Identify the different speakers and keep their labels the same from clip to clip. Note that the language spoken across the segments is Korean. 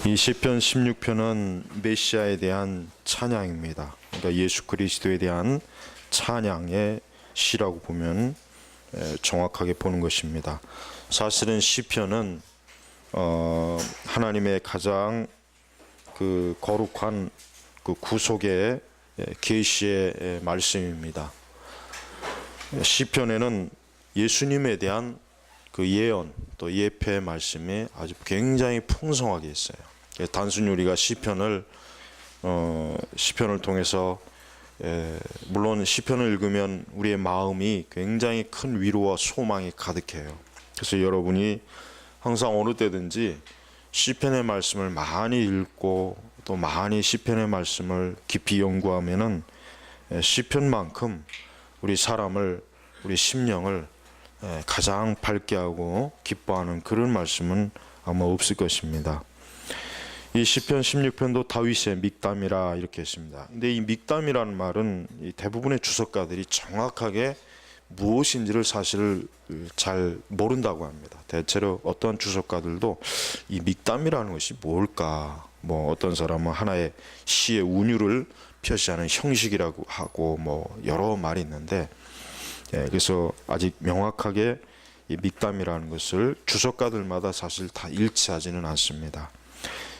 Speaker 1: 이 시편 16편은 메시아에 대한 찬양입니다. 그러니까 예수 그리스도에 대한 찬양의 시라고 보면 정확하게 보는 것입니다. 사실은 시편은 하나님의 가장 그 거룩한 그 구속의 계시의 말씀입니다. 시편에는 예수님에 대한 그 예언 또 예표의 말씀이 아주 굉장히 풍성하게 있어요. 단순히 우리가 시편을 통해서 물론 시편을 읽으면 우리의 마음이 굉장히 큰 위로와 소망이 가득해요. 그래서 여러분이 항상 어느 때든지 시편의 말씀을 많이 읽고 또 많이 시편의 말씀을 깊이 연구하면은 시편만큼 우리 사람을 우리 심령을 가장 밝게 하고 기뻐하는 그런 말씀은 아마 없을 것입니다. 이 시편 16편도 다윗의 믹담이라 이렇게 했습니다. 근데 이 믹담이라는 말은 대부분의 주석가들이 정확하게 무엇인지를 사실 잘 모른다고 합니다. 대체로 어떤 주석가들도 이 믹담이라는 것이 뭘까? 어떤 사람은 하나의 시의 운율을 표시하는 형식이라고 하고 여러 말이 있는데, 그래서 아직 명확하게 이 믹담이라는 것을 주석가들마다 사실 다 일치하지는 않습니다.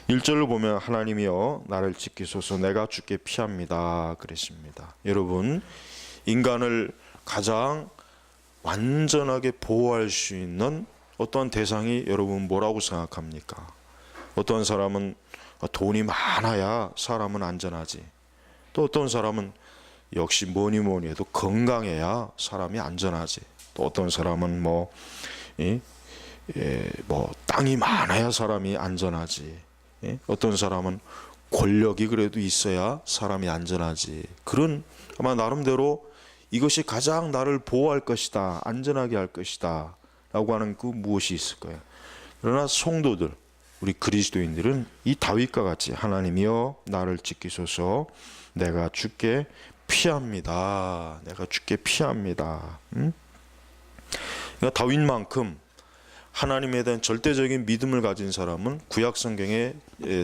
Speaker 1: 1절로 보면 하나님이여 나를 지키소서 내가 주께 피합니다 그랬습니다. 여러분, 인간을 가장 완전하게 보호할 수 있는 어떤 대상이 여러분 뭐라고 생각합니까? 어떤 사람은 돈이 많아야 사람은 안전하지, 또 어떤 사람은 역시 뭐니 해도 건강해야 사람이 안전하지, 또 어떤 사람은 땅이 많아야 사람이 안전하지, 어떤 사람은 권력이 그래도 있어야 사람이 안전하지. 그런 아마 나름대로 이것이 가장 나를 보호할 것이다, 안전하게 할 것이다 라고 하는 그 무엇이 있을 거예요. 그러나 성도들, 우리 그리스도인들은 이 다윗과 같이 하나님이여 나를 지키소서 내가 주께 피합니다. 내가 주께 피합니다. 그러니까 다윗만큼 하나님에 대한 절대적인 믿음을 가진 사람은 구약 성경에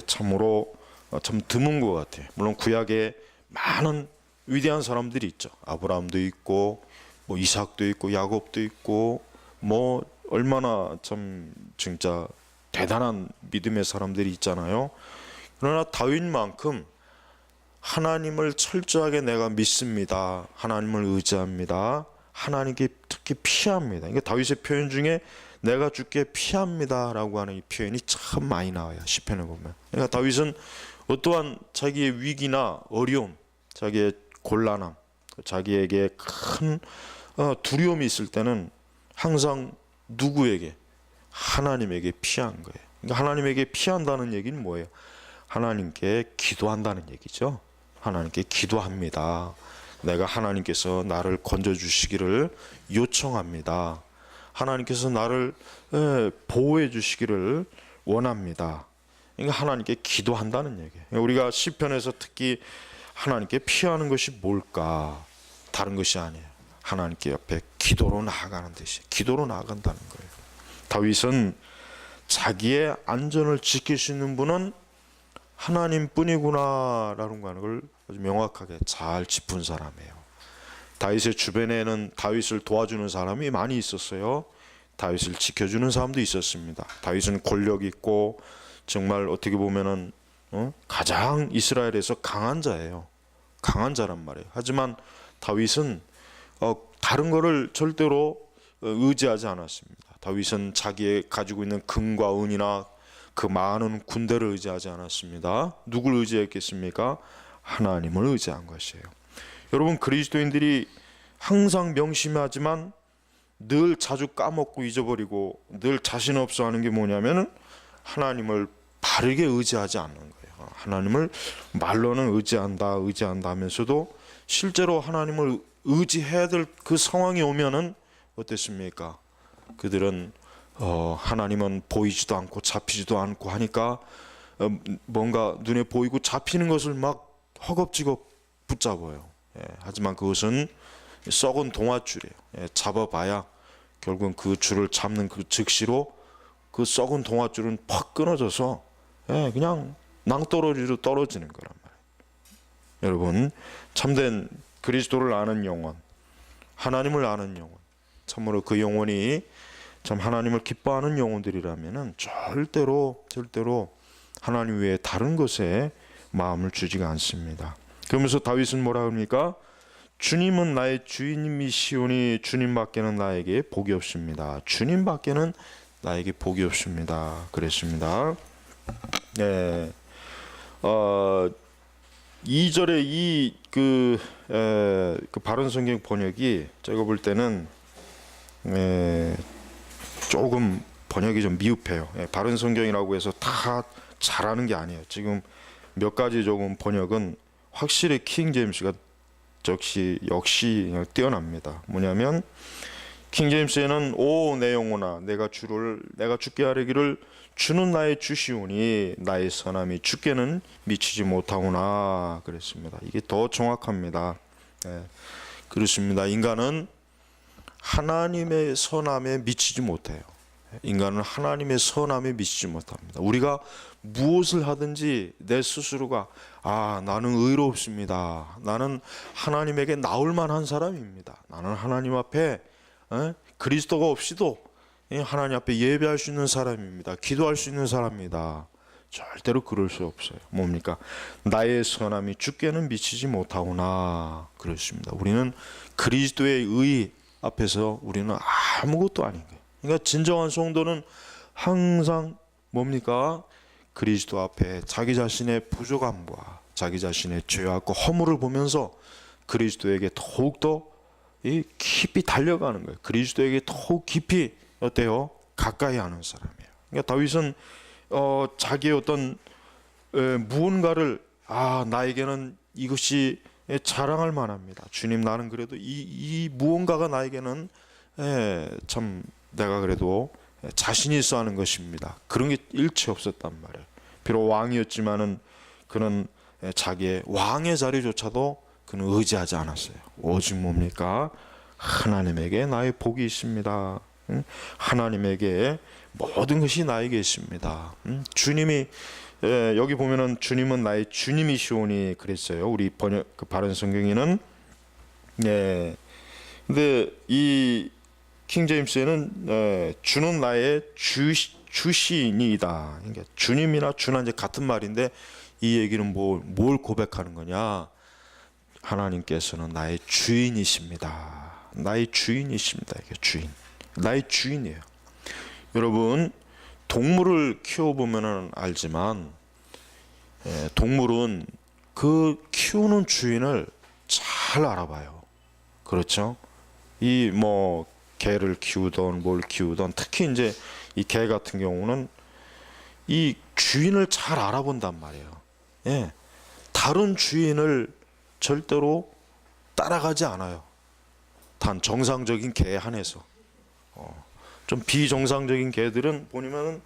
Speaker 1: 참으로 참 드문 것 같아요. 물론 구약에 많은 위대한 사람들이 있죠. 아브라함도 있고 이삭도 있고 야곱도 있고 얼마나 참 진짜 대단한 믿음의 사람들이 있잖아요. 그러나 다윗만큼 하나님을 철저하게 내가 믿습니다, 하나님을 의지합니다, 하나님께 특히 피합니다. 그러니까 다윗의 표현 중에 내가 주께 피합니다 라고 하는 이 표현이 참 많이 나와요, 시편을 보면. 그러니까 다윗은 어떠한 자기의 위기나 어려움, 자기의 곤란함, 자기에게 큰 두려움이 있을 때는 항상 누구에게? 하나님에게 피한 거예요. 그러니까 하나님에게 피한다는 얘기는 뭐예요? 하나님께 기도한다는 얘기죠. 하나님께 기도합니다. 내가 하나님께서 나를 건져주시기를 요청합니다. 하나님께서 나를 보호해 주시기를 원합니다. 그러니까 하나님께 기도한다는 얘기예요. 우리가 시편에서 특히 하나님께 피하는 것이 뭘까? 다른 것이 아니에요. 하나님께 옆에 기도로 나아가는 뜻이에요. 기도로 나아간다는 거예요. 다윗은 자기의 안전을 지킬 수 있는 분은 하나님뿐이구나라는 걸 아주 명확하게 잘 짚은 사람이에요. 다윗의 주변에는 다윗을 도와주는 사람이 많이 있었어요. 다윗을 지켜주는 사람도 있었습니다. 다윗은 권력 있고 정말 어떻게 보면은 가장 이스라엘에서 강한 자예요. 강한 자란 말이에요. 하지만 다윗은 다른 거를 절대로 의지하지 않았습니다. 다윗은 자기의 가지고 있는 금과 은이나 그 많은 군대를 의지하지 않았습니다. 누굴 의지했겠습니까? 하나님을 의지한 것이에요. 여러분, 그리스도인들이 항상 명심하지만 늘 자주 까먹고 잊어버리고 늘 자신 없어 하는 게 뭐냐면은 하나님을 바르게 의지하지 않는 거예요. 하나님을 말로는 의지한다 하면서도 실제로 하나님을 의지해야 될 그 상황이 오면은 어땠습니까? 그들은 하나님은 보이지도 않고 잡히지도 않고 하니까 뭔가 눈에 보이고 잡히는 것을 막 허겁지겁 붙잡아요. 하지만 그것은 썩은 동아줄이에요. 잡아봐야 결국은 그 줄을 잡는 그 즉시로 그 썩은 동아줄은 팍 끊어져서 그냥 낭떠러지로 떨어지는 거란 말이에요. 여러분, 참된 그리스도를 아는 영혼, 하나님을 아는 영혼, 참으로 그 영혼이 참 하나님을 기뻐하는 영혼들이라면은 절대로 하나님 외에 다른 것에 마음을 주지가 않습니다. 그러면서 다윗은 뭐라 합니까? 주님은 나의 주인이시오니 주님밖에는 나에게 복이 없습니다. 주님밖에는 나에게 복이 없습니다. 그랬습니다. 네. 2절에 그 바른 성경 번역이 제가 볼 때는 조금 번역이 좀 미흡해요. 바른 성경이라고 해서 다 잘하는 게 아니에요. 지금 몇 가지 조금 번역은 확실히 킹 제임스가 역시 뛰어납니다. 뭐냐면 킹 제임스에는 오 내 영혼아 내가 주께 아뢰기를 주는 나의 주시오니 나의 선함이 주께는 미치지 못하구나 그랬습니다. 이게 더 정확합니다. 그렇습니다. 인간은 하나님의 선함에 미치지 못해요. 인간은 하나님의 선함에 미치지 못합니다. 우리가 무엇을 하든지 내 스스로가 나는 의롭습니다. 나는 하나님에게 나올 만한 사람입니다. 나는 하나님 앞에 그리스도가 없이도 하나님 앞에 예배할 수 있는 사람입니다. 기도할 수 있는 사람입니다. 절대로 그럴 수 없어요. 뭡니까? 나의 선함이 주께는 미치지 못하구나 그렇습니다. 우리는 그리스도의 의 앞에서 우리는 아무것도 아닌 거예요. 그러니까 진정한 성도는 항상 뭡니까? 그리스도 앞에 자기 자신의 부족함과 자기 자신의 죄악과 허물을 보면서 그리스도에게 더욱더 깊이 달려가는 거예요. 그리스도에게 더욱 깊이 어때요? 가까이 하는 사람이에요. 그러니까 다윗은 자기의 어떤 무언가를 나에게는 이것이 자랑할 만합니다. 주님 나는 그래도 이 무언가가 나에게는 참 내가 그래도 자신 있어 하는 것입니다. 그런 게 일체 없었단 말이에요. 비록 왕이었지만은 그는 자기의 왕의 자리조차도 그는 의지하지 않았어요. 오직 뭡니까? 하나님에게 나의 복이 있습니다. 하나님에게 모든 것이 나에게 있습니다. 주님이 여기 보면은 주님은 나의 주님이시오니 그랬어요. 우리 번역 그 바른 성경에는 근데 이 킹 제임스에는 주는 나의 주시니이다. 그러니까 주님이나 주나 이제 같은 말인데 이 얘기는 뭘 고백하는 거냐? 하나님께서는 나의 주인이십니다. 나의 주인이십니다. 이게 주인. 나의 주인이에요. 여러분 동물을 키워보면 알지만 동물은 그 키우는 주인을 잘 알아봐요. 그렇죠? 개를 키우던 뭘 키우던 특히 이제 이 개 같은 경우는 이 주인을 잘 알아본단 말이에요. 다른 주인을 절대로 따라가지 않아요. 단 정상적인 개에 한해서. 좀 비정상적인 개들은 보면은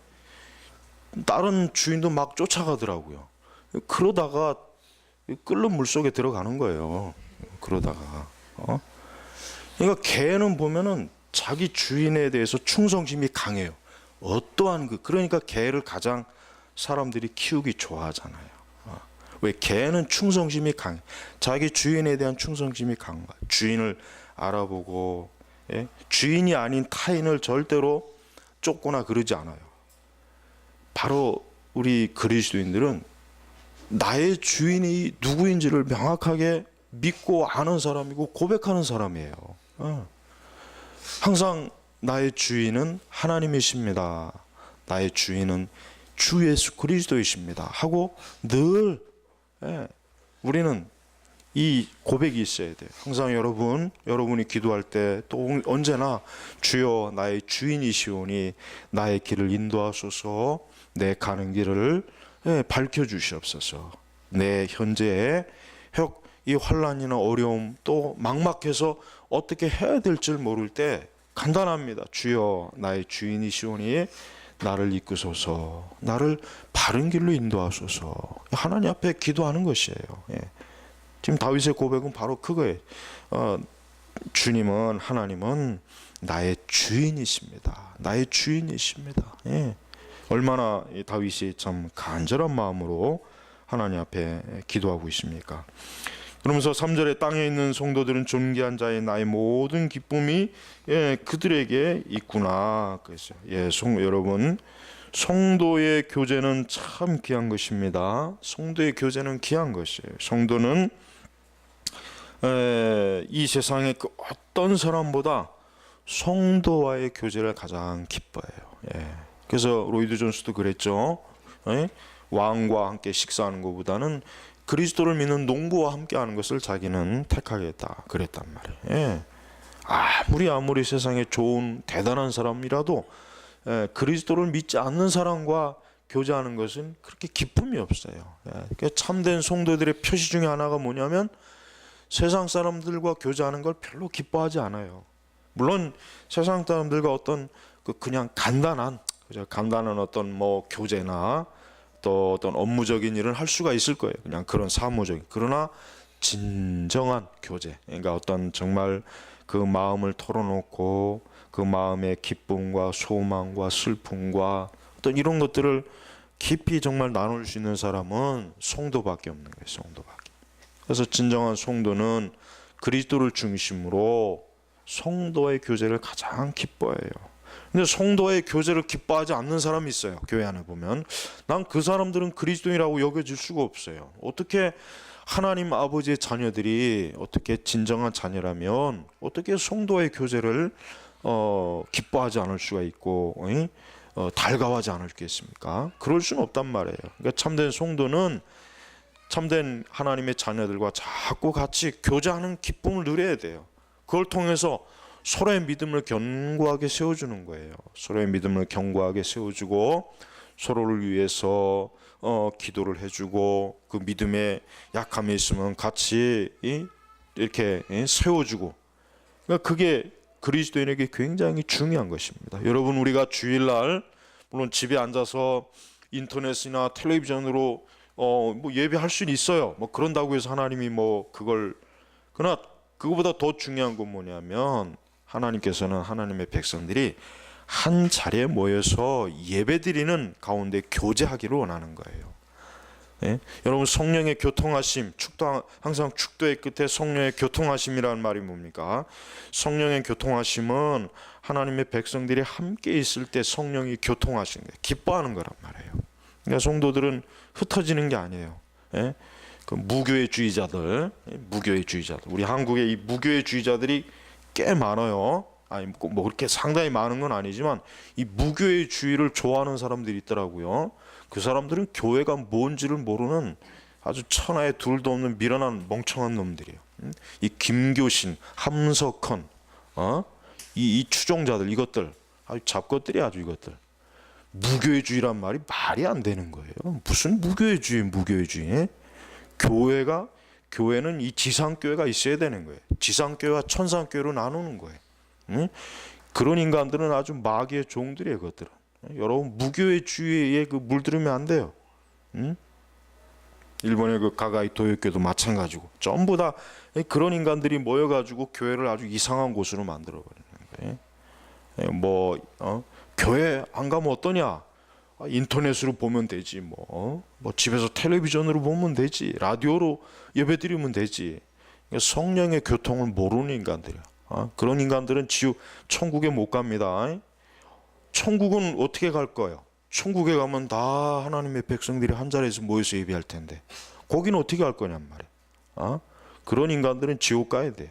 Speaker 1: 다른 주인도 막 쫓아가더라고요. 그러다가 끓는 물 속에 들어가는 거예요. 그러다가 그러니까 개는 보면은 자기 주인에 대해서 충성심이 강해요. 어떠한 그러니까 개를 가장 사람들이 키우기 좋아하잖아요. 왜? 개는 충성심이 강해. 자기 주인에 대한 충성심이 강한 거야. 주인을 알아보고 주인이 아닌 타인을 절대로 쫓거나 그러지 않아요. 바로 우리 그리스도인들은 나의 주인이 누구인지를 명확하게 믿고 아는 사람이고 고백하는 사람이에요. 항상 나의 주인은 하나님이십니다. 나의 주인은 주 예수 그리스도이십니다. 하고 늘 우리는 이 고백이 있어야 돼요. 항상 여러분이 기도할 때 또 언제나 주여 나의 주인이시오니 나의 길을 인도하소서 내 가는 길을 밝혀주시옵소서. 내 현재의 이 환난이나 어려움 또 막막해서 어떻게 해야 될 줄 모를 때 간단합니다. 주여 나의 주인이시오니 나를 이끄소서 나를 바른 길로 인도하소서. 하나님 앞에 기도하는 것이에요. 지금 다윗의 고백은 바로 그거예요. 하나님은 나의 주인이십니다. 나의 주인이십니다. 얼마나 이 다윗이 참 간절한 마음으로 하나님 앞에 기도하고 있습니까? 그러면서 3절에 땅에 있는 성도들은 존귀한 자의 나의 모든 기쁨이 그들에게 있구나 그랬어요. 여러분, 성도의 교제는 참 귀한 것입니다. 성도의 교제는 귀한 것이에요. 성도는 이 세상의 그 어떤 사람보다 성도와의 교제를 가장 기뻐해요. 그래서 로이드 존스도 그랬죠. 왕과 함께 식사하는 것보다는 그리스도를 믿는 농부와 함께 하는 것을 자기는 택하겠다 그랬단 말이에요. 아무리 세상에 좋은 대단한 사람이라도 그리스도를 믿지 않는 사람과 교제하는 것은 그렇게 기쁨이 없어요. 그러니까 참된 성도들의 표시 중에 하나가 뭐냐면 세상 사람들과 교제하는 걸 별로 기뻐하지 않아요. 물론 세상 사람들과 어떤 그냥 간단한 어떤 뭐 교제나 또 어떤 업무적인 일을 할 수가 있을 거예요. 그냥 그런 사무적인. 그러나 진정한 교제, 그러니까 어떤 정말 그 마음을 털어놓고 그 마음의 기쁨과 소망과 슬픔과 어떤 이런 것들을 깊이 정말 나눌 수 있는 사람은 성도밖에 없는 거예요. 성도밖에. 그래서 진정한 성도는 그리스도를 중심으로 성도의 교제를 가장 기뻐해요. 근데 성도의 교제를 기뻐하지 않는 사람이 있어요. 교회 안에 보면 난 그 사람들은 그리스도인이라고 여겨질 수가 없어요. 어떻게 하나님 아버지의 자녀들이 어떻게 진정한 자녀라면 어떻게 성도의 교제를 기뻐하지 않을 수가 있고 달가워하지 않을 수 있겠습니까? 그럴 수는 없단 말이에요. 그러니까 참된 성도는 참된 하나님의 자녀들과 자꾸 같이 교제하는 기쁨을 누려야 돼요. 그걸 통해서 서로의 믿음을 견고하게 세워주는 거예요. 서로의 믿음을 견고하게 세워주고 서로를 위해서 기도를 해주고 그 믿음에 약함이 있으면 같이 이렇게 세워주고, 그러니까 그게 그리스도인에게 굉장히 중요한 것입니다. 여러분, 우리가 주일날 물론 집에 앉아서 인터넷이나 텔레비전으로 뭐 예배할 수는 있어요. 뭐 그런다고 해서 하나님이 뭐 그러나 그거보다 더 중요한 건 뭐냐면 하나님께서는 하나님의 백성들이 한 자리에 모여서 예배드리는 가운데 교제하기를 원하는 거예요. 여러분, 성령의 교통하심, 항상 축도의 끝에 성령의 교통하심이라는 말이 뭡니까? 성령의 교통하심은 하나님의 백성들이 함께 있을 때 성령이 교통하시는 거예요. 기뻐하는 거란 말이에요. 그러니까 성도들은 흩어지는 게 아니에요. 그 무교회주의자들, 우리 한국의 이 무교회주의자들이 꽤 많아요. 아니 뭐 그렇게 상당히 많은 건 아니지만 이 무교회주의를 좋아하는 사람들이 있더라고요. 그 사람들은 교회가 뭔지를 모르는 아주 천하에 둘도 없는 미련한 멍청한 놈들이에요. 이 김교신, 함석헌, 이 추종자들, 이것들 아주 잡것들이 아주 이것들. 무교회주의란 말이 말이 안 되는 거예요. 무슨 무교회주의? 교회는 이 지상교회가 있어야 되는 거예요. 지상교회와 천상교회로 나누는 거예요. 그런 인간들은 아주 마귀의 종들이에요. 그것들은. 여러분, 무교회주의에 물들으면 안 돼요. 일본의 그 가가이 도요교도 마찬가지고 전부 다 그런 인간들이 모여가지고 교회를 아주 이상한 곳으로 만들어 버리는 거예요. 교회 안 가면 어떠냐? 인터넷으로 보면 되지. 뭐 집에서 텔레비전으로 보면 되지. 라디오로 예배드리면 되지. 성령의 교통을 모르는 인간들이야. 그런 인간들은 천국에 못 갑니다. 천국은 어떻게 갈 거예요? 천국에 가면 다 하나님의 백성들이 한 자리에서 모여서 예배할 텐데 거기는 어떻게 갈 거냔 말이에요. 그런 인간들은 지옥 가야 돼요.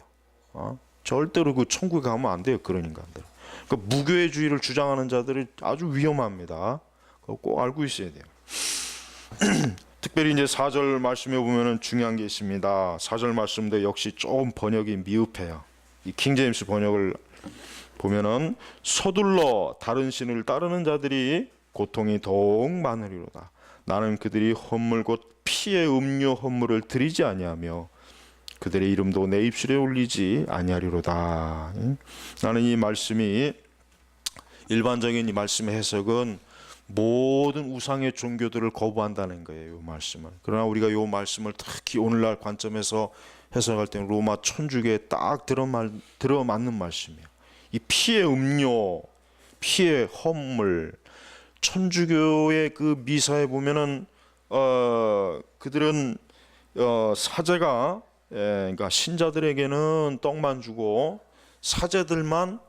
Speaker 1: 절대로 그 천국에 가면 안 돼요. 그런 인간들. 그러니까 무교회주의를 주장하는 자들이 아주 위험합니다. 꼭 알고 있어야 돼요. 특별히 이제 4절 말씀에 보면은 중요한 게 있습니다. 4절 말씀도 역시 좀 번역이 미흡해요. 이 킹제임스 번역을 보면은 서둘러 다른 신을 따르는 자들이 고통이 더욱 많으리로다. 나는 그들이 헌물 곧 피의 음료 헌물을 드리지 아니하며 그들의 이름도 내 입술에 올리지 아니하리로다. 나는 이 말씀이 일반적인 이 말씀의 해석은 모든 우상의 종교들을 거부한다는 거예요. 이 말씀은. 그러나 우리가 이 말씀을 특히 오늘날 관점에서 해석할 때는 로마 천주교에 딱 들어맞는 말씀이에요. 이 피의 음료, 피의 헌물, 천주교의 그 미사에 보면은 그들은 사제가 그러니까 신자들에게는 떡만 주고 사제들만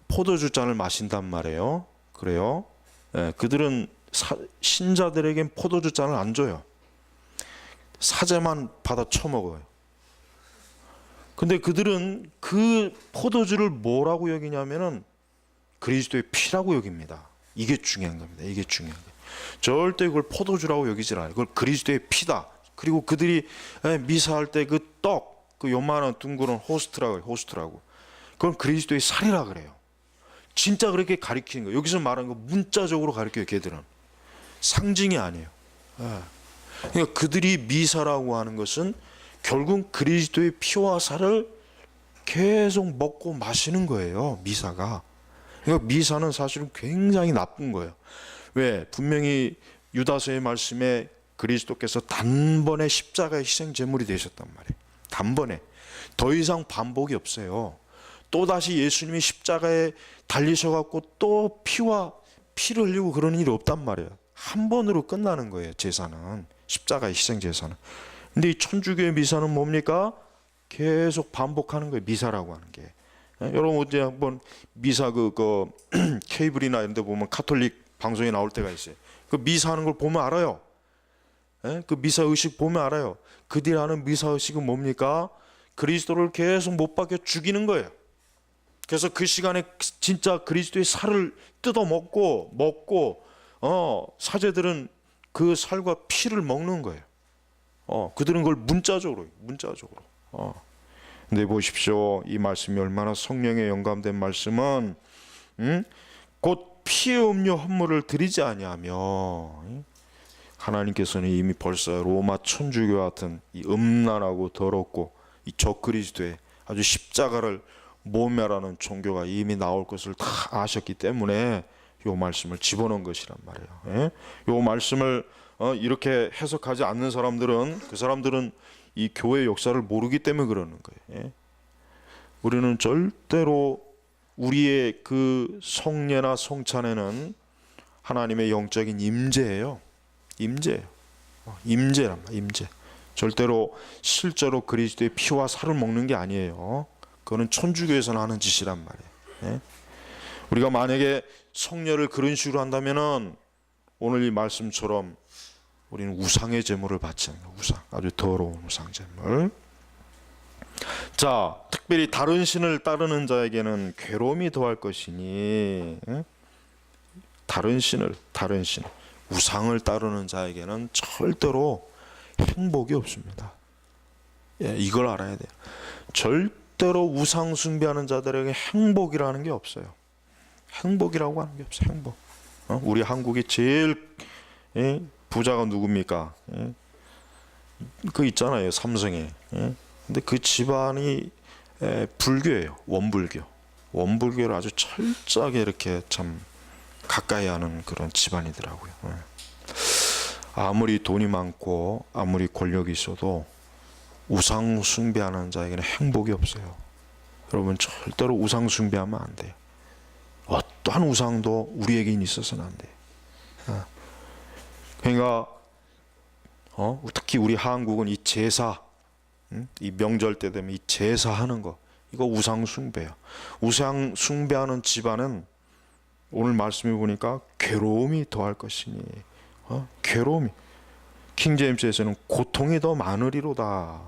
Speaker 1: 포도주 잔을 마신단 말이에요. 그래요. 그들은 신자들에겐 포도주 잔을 안 줘요. 사제만 받아 처먹어요. 근데 그들은 그 포도주를 뭐라고 여기냐면은 그리스도의 피라고 여깁니다. 이게 중요한 겁니다. 이게 중요한 거예요. 절대 그걸 포도주라고 여기질 않아요. 그걸 그리스도의 피다. 그리고 그들이 미사할 때 그 떡, 그 요만한 둥그런 호스트라고 해요. 호스트라고. 그건 그리스도의 살이라 그래요. 진짜 그렇게 가리키는 거예요. 여기서 말하는 거 문자적으로 가리켜요. 걔들은 상징이 아니에요. 그러니까 그들이 미사라고 하는 것은 결국 그리스도의 피와 살을 계속 먹고 마시는 거예요. 미사가. 그러니까 미사는 사실은 굉장히 나쁜 거예요. 왜? 분명히 유다서의 말씀에 그리스도께서 단번에 십자가의 희생 제물이 되셨단 말이에요. 단번에. 더 이상 반복이 없어요. 또다시 예수님이 십자가에 달리셔갖고 또 피를 흘리고 그러는 일이 없단 말이에요. 한 번으로 끝나는 거예요. 제사는. 십자가의 희생 제사는. 근데 이 천주교의 미사는 뭡니까? 계속 반복하는 거예요. 미사라고 하는 게. 여러분 어제 한번 미사 케이블이나 이런 데 보면 카톨릭 방송에 나올 때가 있어요. 그 미사하는 걸 보면 알아요. 그 미사 의식 보면 알아요. 그들이 하는 미사 의식은 뭡니까? 그리스도를 계속 못 박혀 죽이는 거예요. 그래서 그 시간에 진짜 그리스도의 살을 뜯어 먹고 사제들은 그 살과 피를 먹는 거예요. 그들은 그걸 문자적으로. 근데 보십시오. 이 말씀이 얼마나 성령에 영감된 말씀은 곧 피의 음료 헌물을 드리지 아니하며 하나님께서는 이미 벌써 로마 천주교 같은 이 음란하고 더럽고 이 적그리스도의 아주 십자가를 모멸하는 종교가 이미 나올 것을 다 아셨기 때문에 이 말씀을 집어넣은 것이란 말이에요. 이 말씀을 이렇게 해석하지 않는 사람들은 그 사람들은 이 교회 역사를 모르기 때문에 그러는 거예요. 우리는 절대로 우리의 그 성례나 성찬에는 하나님의 영적인 임재예요. 임재란 말이에요. 임재. 절대로 실제로 그리스도의 피와 살을 먹는 게 아니에요. 그거는 천주교에서는 하는 짓이란 말이에요. 우리가 만약에 성례를 그런 식으로 한다면은 오늘 이 말씀처럼 우리는 우상의 제물을 바치는 거예요. 우상, 아주 더러운 우상 제물. 자, 특별히 다른 신을 따르는 자에게는 괴로움이 더할 것이니 다른 신, 우상을 따르는 자에게는 절대로 행복이 없습니다. 이걸 알아야 돼요. 절대로 우상 숭배하는 자들에게 행복이라는 게 없어요. 행복이라고 하는 게 없어요. 행복. 우리 한국이 제일 부자가 누굽니까? 그 있잖아요. 삼성에. 근데 그 집안이 불교예요. 원불교를 아주 철저하게 이렇게 참 가까이 하는 그런 집안이더라고요. 아무리 돈이 많고 아무리 권력이 있어도 우상 숭배하는 자에게는 행복이 없어요. 여러분 절대로 우상 숭배하면 안 돼요. 어떠한 우상도 우리에게 있어서는 안 돼요. 그러니까 특히 우리 한국은 이 제사, 이 명절 때 되면 이 제사하는 거, 이거 우상 숭배야. 우상 숭배하는 집안은 오늘 말씀해 보니까 괴로움이 더할 것이니, 괴로움이. 킹제임스에서는 고통이 더 많으리로다.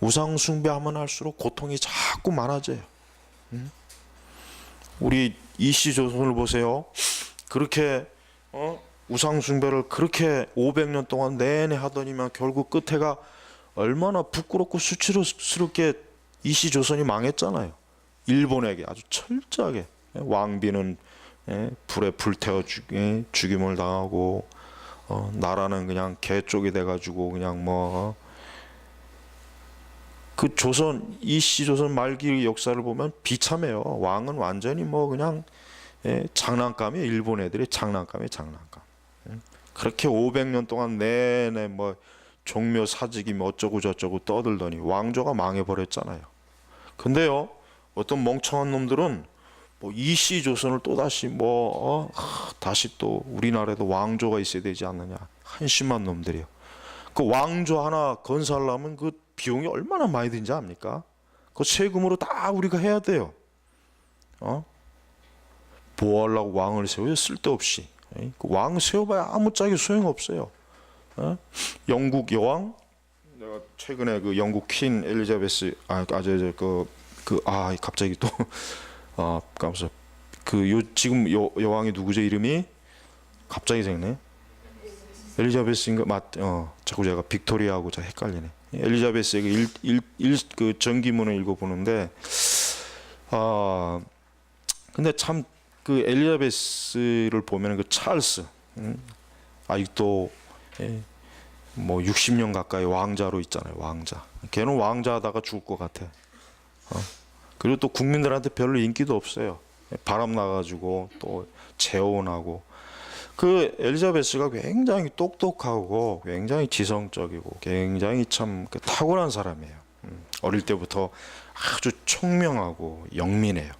Speaker 1: 우상 숭배하면 할수록 고통이 자꾸 많아져요. 우리 이씨 조선을 보세요. 그렇게 우상 숭배를 그렇게 500년 동안 내내 하더니만 결국 끝에가 얼마나 부끄럽고 수치스럽게 이씨 조선이 망했잖아요. 일본에게 아주 철저하게 왕비는 불에 불태워 죽임을 당하고 나라는 그냥 개쪽이 돼가지고 그냥 그 조선 이씨 조선 말기 역사를 보면 비참해요. 왕은 완전히 그냥 장난감이에요. 일본 애들이 장난감. 그렇게 500년 동안 내내 종묘 사직이 어쩌고 저쩌고 떠들더니 왕조가 망해버렸잖아요. 근데요, 어떤 멍청한 놈들은 뭐 이씨 조선을 또 다시 다시 또 우리나라에도 왕조가 있어야 되지 않느냐. 한심한 놈들이요. 그 왕조 하나 건설하려면 그 비용이 얼마나 많이 드는지 압니까? 그 세금으로 다 우리가 해야 돼요. 뭐 하려고 왕을 세워요? 쓸데없이. 그 왕 세워봐야 아무짝에 소용없어요. 영국 여왕, 내가 최근에 그 영국 퀸 엘리자베스 갑자기 또 깜짝 지금 여왕이 누구죠? 이름이 갑자기 생네. 엘리자베스인가 자꾸 제가 빅토리아하고 잘 헷갈리네. 엘리자베스의 그 전기문을 읽어보는데 근데 참 그 엘리자베스를 보면 그 찰스 아직도 뭐 60년 가까이 왕자로 있잖아요. 왕자. 걔는 왕자하다가 죽을 것 같아. 그리고 또 국민들한테 별로 인기도 없어요. 바람 나가지고 또 재혼하고. 그 엘리자베스가 굉장히 똑똑하고 굉장히 지성적이고 굉장히 참 탁월한 사람이에요. 어릴 때부터 아주 총명하고 영민해요.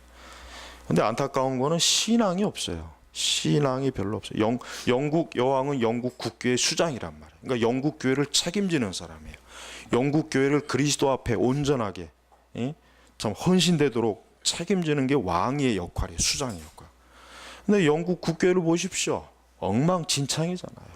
Speaker 1: 근데 안타까운 거는 신앙이 없어요. 신앙이 별로 없어요. 영국 여왕은 영국 국교의 수장이란 말이에요. 그러니까 영국 교회를 책임지는 사람이에요. 영국 교회를 그리스도 앞에 온전하게 참 헌신되도록 책임지는 게 왕의 역할이에요. 수장의 역할. 근데 영국 국교회를 보십시오. 엉망진창이잖아요.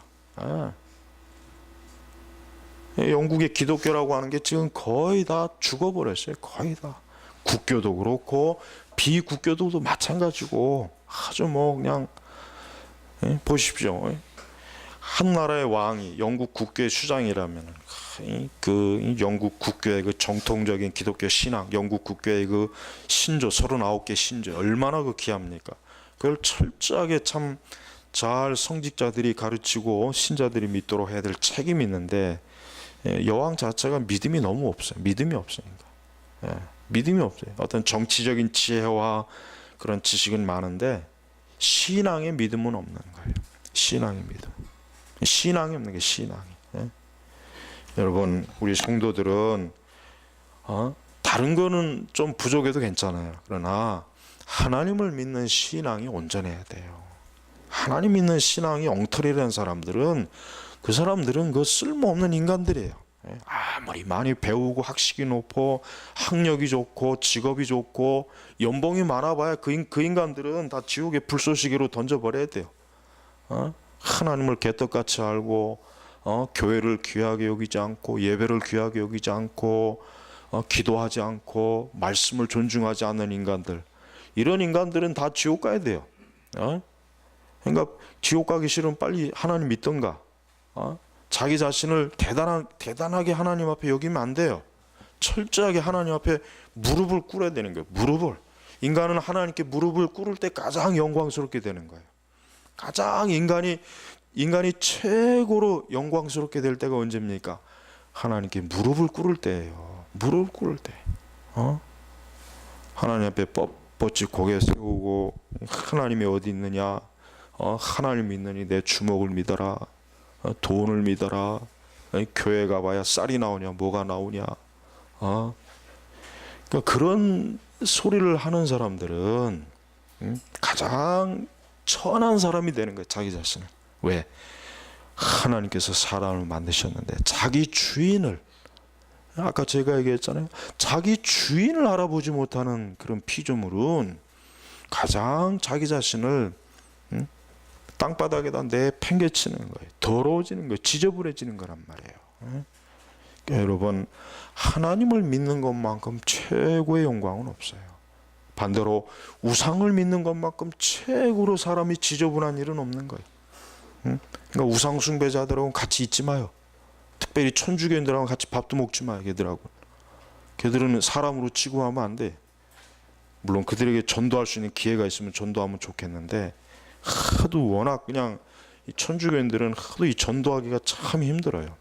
Speaker 1: 영국의 기독교라고 하는 게 지금 거의 다 죽어버렸어요. 거의 다. 국교도 그렇고 비국교도 마찬가지고 아주 뭐 그냥 보십시오. 한 나라의 왕이 영국 국교의 수장이라면 그 영국 국교의 그 정통적인 기독교 신앙, 영국 국교의 그 신조 39개 신조 얼마나 그 귀합니까? 그걸 철저하게 참 잘 성직자들이 가르치고 신자들이 믿도록 해야 될 책임이 있는데 여왕 자체가 믿음이 너무 없어요. 믿음이 없으니까. 믿음이 없어요. 어떤 정치적인 지혜와 그런 지식은 많은데 신앙의 믿음은 없는 거예요. 신앙의 믿음. 신앙이 없는 게 신앙이. 여러분 우리 성도들은 다른 거는 좀 부족해도 괜찮아요. 그러나 하나님을 믿는 신앙이 온전해야 돼요. 하나님 믿는 신앙이 엉터리라는 사람들은 그 사람들은 그 쓸모없는 인간들이에요. 아무리 많이 배우고 학식이 높고 학력이 좋고 직업이 좋고 연봉이 많아봐야 그 인간들은 다 지옥의 불쏘시개로 던져버려야 돼요. 하나님을 개떡같이 알고 교회를 귀하게 여기지 않고 예배를 귀하게 여기지 않고 기도하지 않고 말씀을 존중하지 않는 인간들, 이런 인간들은 다 지옥 가야 돼요. 그러니까 지옥 가기 싫으면 빨리 하나님 믿던가 자기 자신을 대단하게 하나님 앞에 여기면 안 돼요. 철저하게 하나님 앞에 무릎을 꿇어야 되는 거예요. 무릎을. 인간은 하나님께 무릎을 꿇을 때 가장 영광스럽게 되는 거예요. 가장 인간이 최고로 영광스럽게 될 때가 언제입니까? 하나님께 무릎을 꿇을 때예요. 무릎을 꿇을 때. 하나님 앞에 뻣뻣이 고개 세우고 하나님이 어디 있느냐? 하나님 믿느니 내 주먹을 믿어라. 돈을 믿어라. 교회 가봐야 쌀이 나오냐 뭐가 나오냐. 그러니까 그런 소리를 하는 사람들은 가장 천한 사람이 되는 거예요. 자기 자신을. 왜? 하나님께서 사람을 만드셨는데 자기 주인을, 아까 제가 얘기했잖아요. 자기 주인을 알아보지 못하는 그런 피조물은 가장 자기 자신을 땅바닥에다 내팽개치는 거예요. 더러워지는 거예요. 지저분해지는 거란 말이에요. 그러니까 여러분, 하나님을 믿는 것만큼 최고의 영광은 없어요. 반대로 우상을 믿는 것만큼 최고로 사람이 지저분한 일은 없는 거예요. 그러니까 우상 숭배자들하고 같이 있지 마요. 특별히 천주교인들하고 같이 밥도 먹지 마요. 걔들하고. 걔들은 사람으로 취급하면 안 돼. 물론 그들에게 전도할 수 있는 기회가 있으면 전도하면 좋겠는데 하도 워낙 그냥 이 천주교인들은 하도 이 전도하기가 참 힘들어요.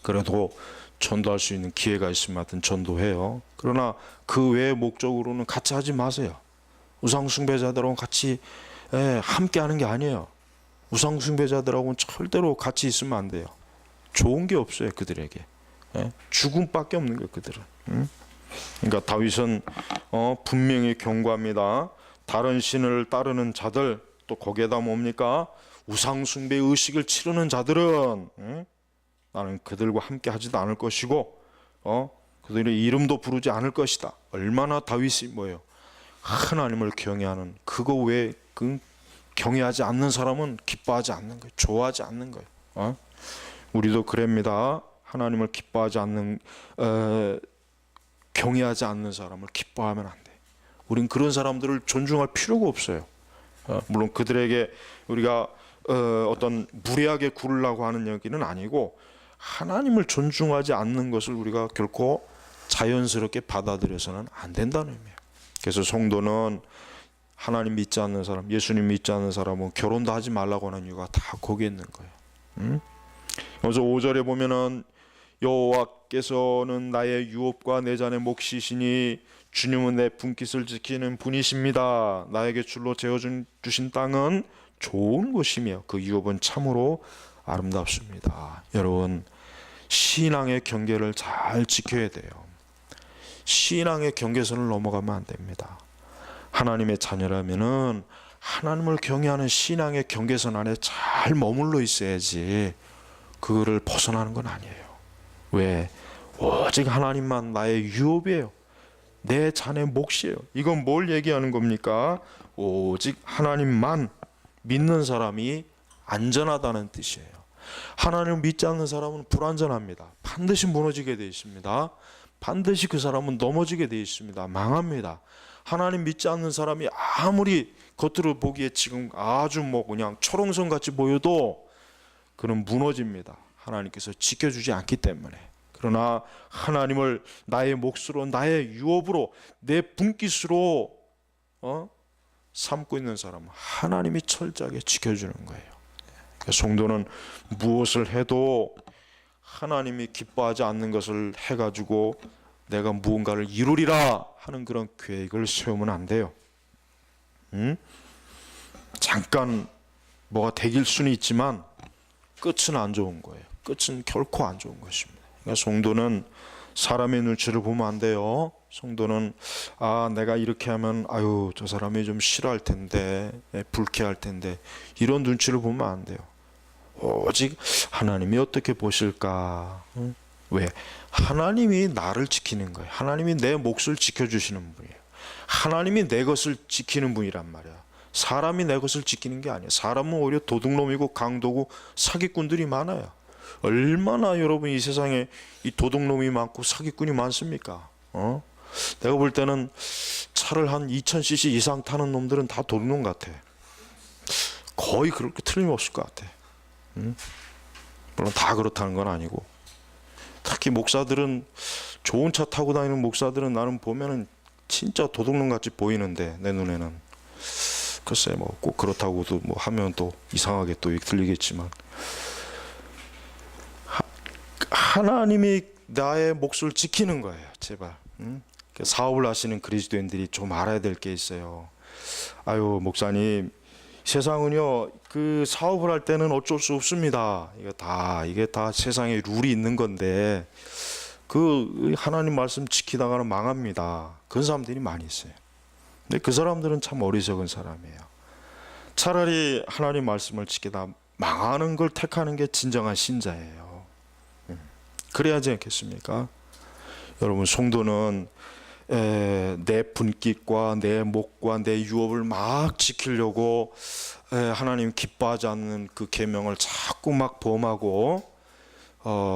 Speaker 1: 그래도 전도할 수 있는 기회가 있으면 하여튼 전도해요. 그러나 그 외의 목적으로는 같이 하지 마세요. 우상 숭배자들하고 같이 함께 하는 게 아니에요. 우상 숭배자들하고는 절대로 같이 있으면 안 돼요. 좋은 게 없어요. 그들에게. 죽음밖에 없는 거예요. 그들은. 그러니까 다윗은 분명히 경고합니다. 다른 신을 따르는 자들, 또 거기에다 뭡니까? 우상숭배 의식을 치르는 자들은 나는 그들과 함께 하지도 않을 것이고 그들의 이름도 부르지 않을 것이다. 얼마나 다윗이 뭐예요? 하나님을 경외하는, 그거 외에 경외하지 않는 사람은 기뻐하지 않는 거예요. 좋아하지 않는 거예요. 우리도 그럽니다. 하나님을 기뻐하지 않는, 경외하지 않는 사람을 기뻐하면 안 돼. 우린 그런 사람들을 존중할 필요가 없어요. 물론 그들에게 우리가 어떤 무례하게 굴으려고 하는 얘기는 아니고, 하나님을 존중하지 않는 것을 우리가 결코 자연스럽게 받아들여서는 안 된다는 의미예요. 그래서 성도는 하나님 믿지 않는 사람, 예수님 믿지 않는 사람은 결혼도 하지 말라고 하는 이유가 다 거기에 있는 거예요. 그래서 5절에 보면은 여호와께서는 나의 유업과 내 잔의 몫이시니 주님은 내 분깃을 지키는 분이십니다. 나에게 줄로 재어주신 땅은 좋은 곳이며 그 유업은 참으로 아름답습니다. 여러분, 신앙의 경계를 잘 지켜야 돼요. 신앙의 경계선을 넘어가면 안 됩니다. 하나님의 자녀라면은 하나님을 경외하는 신앙의 경계선 안에 잘 머물러 있어야지 그거를 벗어나는 건 아니에요. 왜? 오직 하나님만 나의 유업이에요. 내 잔의 몫이에요. 이건 뭘 얘기하는 겁니까? 오직 하나님만 믿는 사람이 안전하다는 뜻이에요. 하나님을 믿지 않는 사람은 불안전합니다. 반드시 무너지게 되어 있습니다. 반드시 그 사람은 넘어지게 되어 있습니다. 망합니다. 하나님 믿지 않는 사람이 아무리 겉으로 보기에 지금 아주 그냥 초롱성 같이 보여도 그는 무너집니다. 하나님께서 지켜주지 않기 때문에. 그러나 하나님을 나의 몫으로, 나의 유업으로, 내 분깃으로 삼고 있는 사람은 하나님이 철저하게 지켜주는 거예요. 성도는 무엇을 해도 하나님이 기뻐하지 않는 것을 해가지고 내가 무언가를 이루리라 하는 그런 계획을 세우면 안 돼요. 잠깐 뭐가 되길 수는 있지만 끝은 안 좋은 거예요. 끝은 결코 안 좋은 것입니다. 그러니까 성도는 사람의 눈치를 보면 안 돼요. 성도는 내가 이렇게 하면 저 사람이 좀 싫어할 텐데, 불쾌할 텐데, 이런 눈치를 보면 안 돼요. 오직 하나님이 어떻게 보실까? 왜? 하나님이 나를 지키는 거예요. 하나님이 내 몫을 지켜주시는 분이에요. 하나님이 내 것을 지키는 분이란 말이야. 사람이 내 것을 지키는 게 아니에요. 사람은 오히려 도둑놈이고 강도고 사기꾼들이 많아요. 얼마나 여러분 이 세상에 이 도둑놈이 많고 사기꾼이 많습니까? 내가 볼 때는 차를 한 2000cc 이상 타는 놈들은 다 도둑놈 같아. 거의 그렇게 틀림없을 것 같아. 물론 다 그렇다는 건 아니고, 특히 목사들은, 좋은 차 타고 다니는 목사들은 나는 보면은 진짜 도둑놈 같이 보이는데, 내 눈에는 글쎄 꼭 그렇다고도 하면 또 이상하게 또 들리겠지만, 하나님이 나의 몫을 지키는 거예요. 제발. 사업을 하시는 그리스도인들이 좀 알아야 될 게 있어요. 목사님, 세상은요, 그 사업을 할 때는 어쩔 수 없습니다. 이게 다 세상에 룰이 있는 건데, 그 하나님 말씀 지키다가는 망합니다. 그런 사람들이 많이 있어요. 근데 그 사람들은 참 어리석은 사람이에요. 차라리 하나님 말씀을 지키다 망하는 걸 택하는 게 진정한 신자예요. 그래야지 않겠습니까? 여러분, 성도는 내 분깃과 내 몫과 내 유업을 막 지키려고 하나님 기뻐하지 않는 그 계명을 자꾸 막 범하고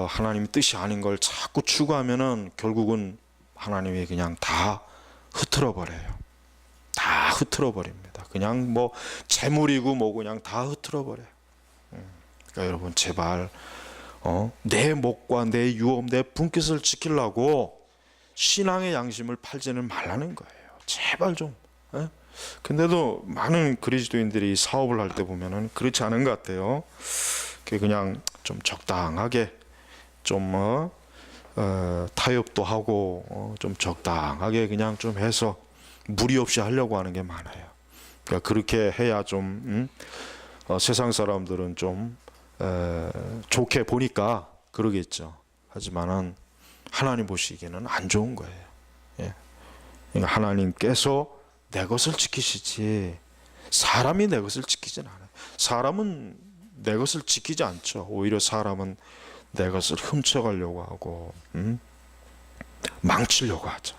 Speaker 1: 하나님 뜻이 아닌 걸 자꾸 추구하면은 결국은 하나님이 그냥 다 흐트러 버려요. 다 흐트러 버립니다. 그냥 재물이고 그냥 다 흐트러 버려요. 그러니까 여러분, 제발 내 몫과 내 유업, 내 분깃을 지키려고 신앙의 양심을 팔지는 말라는 거예요. 제발 좀. 근데도 많은 그리스도인들이 사업을 할 때 보면은 그렇지 않은 것 같아요. 그냥 좀 적당하게 좀 타협도 하고 좀 적당하게 그냥 좀 해서 무리 없이 하려고 하는 게 많아요. 그러니까 그렇게 해야 좀 세상 사람들은 좀 좋게 보니까 그러겠죠. 하지만은 하나님 보시기에는 안 좋은 거예요. 그러니까 하나님께서 내 것을 지키시지 사람이 내 것을 지키진 않아요. 사람은 내 것을 지키지 않죠. 오히려 사람은 내 것을 훔쳐가려고 하고 망치려고 하죠.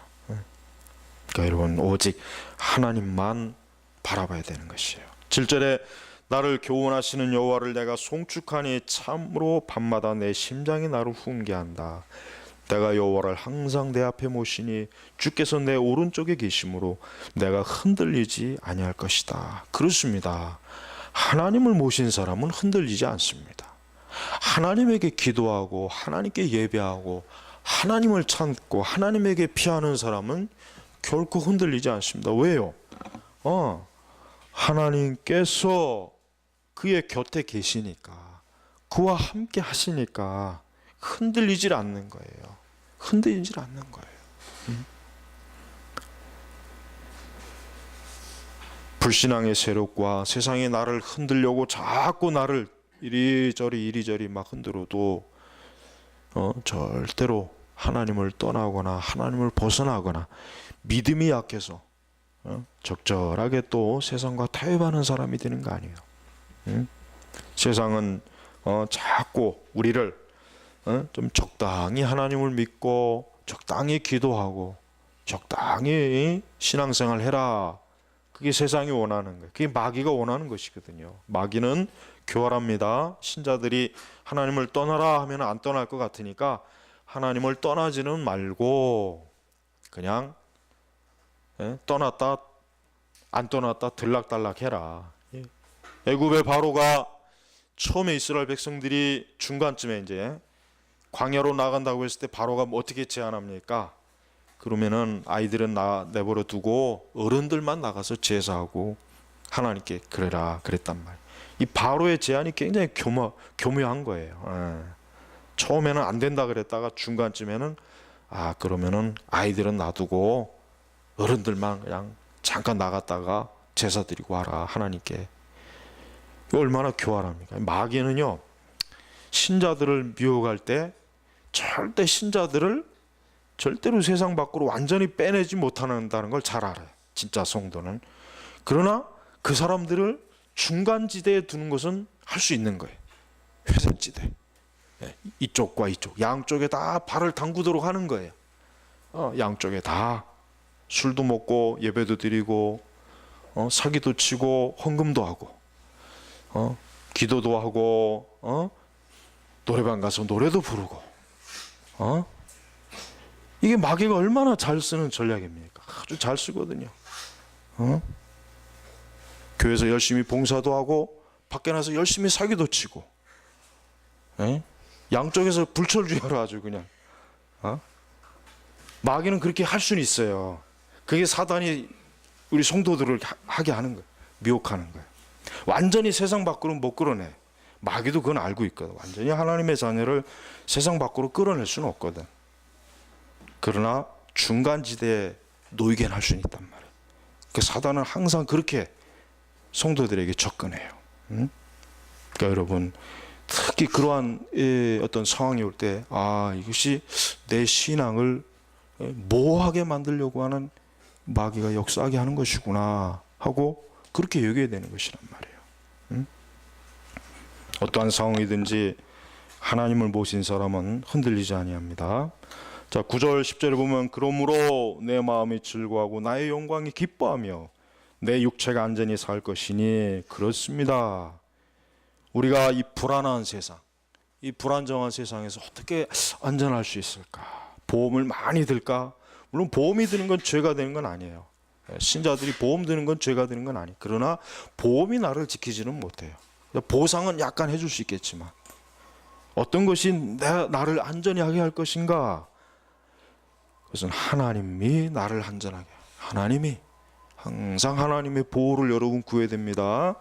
Speaker 1: 그러니까 여러분 오직 하나님만 바라봐야 되는 것이에요. 7절에 나를 교훈하시는 여호와를 내가 송축하니 참으로 밤마다 내 심장이 나를 훈계한다. 내가 여호와를 항상 내 앞에 모시니 주께서 내 오른쪽에 계심으로 내가 흔들리지 아니할 것이다. 그렇습니다. 하나님을 모신 사람은 흔들리지 않습니다. 하나님에게 기도하고 하나님께 예배하고 하나님을 찾고 하나님에게 피하는 사람은 결코 흔들리지 않습니다. 왜요? 하나님께서 그의 곁에 계시니까 그와 함께 하시니까 흔들리질 않는 거예요. 흔들리질 않는 거예요. 불신앙의 세력과 세상이 나를 흔들려고 자꾸 나를 이리저리 막 흔들어도 절대로 하나님을 떠나거나 하나님을 벗어나거나 믿음이 약해서 적절하게 또 세상과 타협하는 사람이 되는 거 아니에요. 세상은 자꾸 우리를 좀 적당히 하나님을 믿고 적당히 기도하고 적당히 신앙생활 해라. 그게 세상이 원하는 거예요. 그게 마귀가 원하는 것이거든요. 마귀는 교활합니다. 신자들이 하나님을 떠나라 하면 안 떠날 것 같으니까 하나님을 떠나지는 말고 그냥 떠났다 안 떠났다 들락달락 해라. 애굽의 바로가 처음에 이스라엘 백성들이 중간쯤에 이제 광야로 나간다고 했을 때 바로가 어떻게 제안합니까? 그러면은 아이들은 내버려 두고 어른들만 나가서 제사하고 하나님께 그래라 그랬단 말이에요. 이 바로의 제안이 굉장히 교묘한 거예요. 처음에는 안 된다 그랬다가 중간쯤에는 그러면은 아이들은 놔두고 어른들만 그냥 잠깐 나갔다가 제사 드리고 와라 하나님께. 얼마나 교활합니까? 마귀는요 신자들을 미혹할 때 절대 신자들을 절대로 세상 밖으로 완전히 빼내지 못한다는 걸 잘 알아요. 진짜 성도는. 그러나 그 사람들을 중간지대에 두는 것은 할 수 있는 거예요. 회색지대. 이쪽과 이쪽 양쪽에 다 발을 담그도록 하는 거예요. 양쪽에 다 술도 먹고 예배도 드리고 사기도 치고 헌금도 하고 기도도 하고 노래방 가서 노래도 부르고 이게 마귀가 얼마나 잘 쓰는 전략입니까? 아주 잘 쓰거든요. 교회에서 열심히 봉사도 하고 밖에 나서 열심히 사기도 치고 양쪽에서 불철주야로 아주 그냥 마귀는 그렇게 할 수는 있어요. 그게 사단이 우리 성도들을 하게 하는 거예요. 미혹하는 거예요. 완전히 세상 밖으로 못 끌어내. 마귀도 그건 알고 있거든. 완전히 하나님의 자녀를 세상 밖으로 끌어낼 수는 없거든. 그러나 중간지대에 놓이게 할 수는 있단 말이에요. 그 사단은 항상 그렇게 성도들에게 접근해요. 그러니까 여러분 특히 그러한 어떤 상황이 올 때 이것이 내 신앙을 모호하게 만들려고 하는 마귀가 역사하게 하는 것이구나 하고 그렇게 여겨야 되는 것이란 말이에요. 어떠한 상황이든지 하나님을 모신 사람은 흔들리지 아니합니다. 자, 9절 10절에 보면 그러므로 내 마음이 즐거워하고 나의 영광이 기뻐하며 내 육체가 안전히 살 것이니 그렇습니다. 우리가 이 불안한 세상, 이 불안정한 세상에서 어떻게 안전할 수 있을까? 보험을 많이 들까? 물론 보험이 드는 건 죄가 되는 건 아니에요. 신자들이 보험 드는 건 죄가 되는 건 아니에요. 그러나 보험이 나를 지키지는 못해요. 보상은 약간 해줄 수 있겠지만 어떤 것이 나를 안전히 하게 할 것인가? 그것은 하나님이 나를 안전하게, 하나님이 항상 하나님의 보호를 여러분 구해야 됩니다.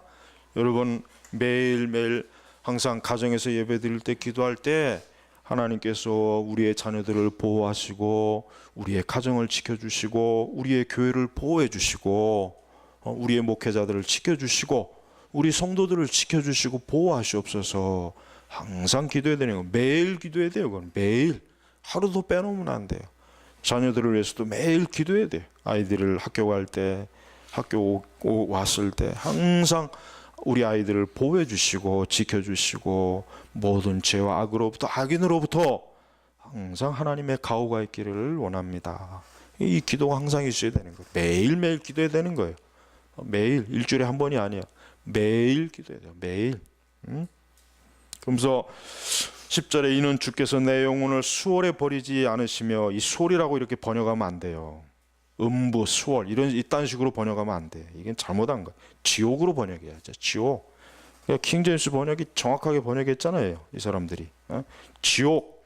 Speaker 1: 여러분 매일매일 항상 가정에서 예배 드릴 때 기도할 때 하나님께서 우리의 자녀들을 보호하시고 우리의 가정을 지켜주시고 우리의 교회를 보호해 주시고 우리의 목회자들을 지켜주시고 우리 성도들을 지켜주시고 보호하시옵소서 항상 기도해야 되는 거. 매일 기도해야 돼요. 그건 매일 하루도 빼놓으면 안 돼요. 자녀들을 위해서도 매일 기도해야 돼요. 아이들을 학교 갈 때 학교 왔을 때 항상 우리 아이들을 보호해 주시고 지켜주시고 모든 죄와 악으로부터 악인으로부터 항상 하나님의 가호가 있기를 원합니다. 이 기도가 항상 있어야 되는 거예요. 매일매일 기도해야 되는 거예요. 매일, 일주일에 한 번이 아니야. 매일 기도해야 돼요. 매일. 그러면서 10절에 이는 주께서 내 영혼을 수월에 버리지 않으시며, 이 수월이라고 이렇게 번역하면 안 돼요. 음부, 수월 이딴 식으로 번역하면 안 돼. 이건 잘못한 거야. 지옥으로 번역해야죠. 지옥. 그러니까 킹제임스 번역이 정확하게 번역했잖아요. 이 사람들이. 지옥.